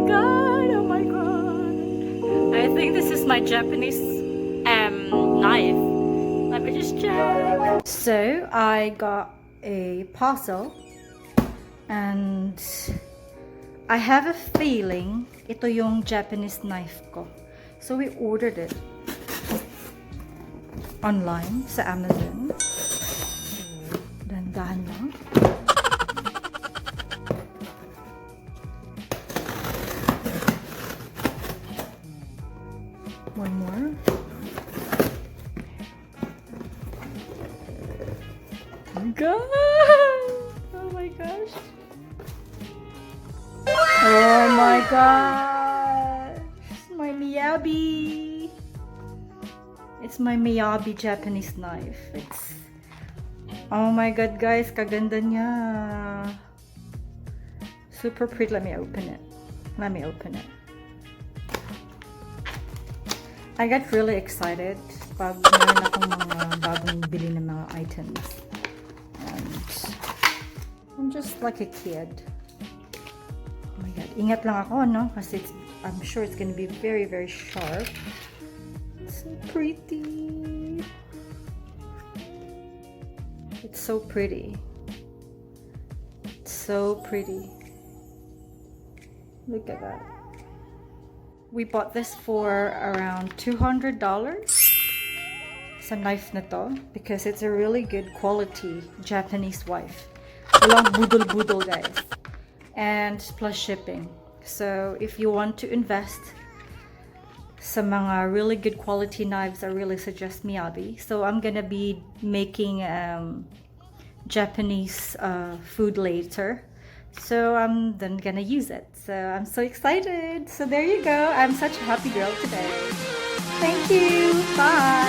god, oh my god. I think this is my Japanese knife. Let me just check. So I got a parcel and I have a feeling ito yung Japanese knife ko. So we ordered it online sa Amazon. Dahan lang. One more. God! Oh my gosh. Oh my gosh. My Miyabi. It's my Miyabi Japanese knife. It's, oh my god guys, kaganda niya. Super pretty. Let me open it. I got really excited pag meron akong mga bagong bili ng mga items. And I'm just like a kid. Oh my god. Ingat lang ako, no? Kasi I'm sure it's gonna be very, very sharp. It's so pretty. It's so pretty. It's so pretty. Look at that. We bought this for around $200 sa knife na to because it's a really good quality Japanese knife. Walang budol-budol guys. And plus shipping. So if you want to invest sa mga really good quality knives, I really suggest Miyabi. So I'm gonna be making Japanese food later. So I'm then gonna use it. So I'm so excited. So there you go. I'm such a happy girl today. Thank you. Bye.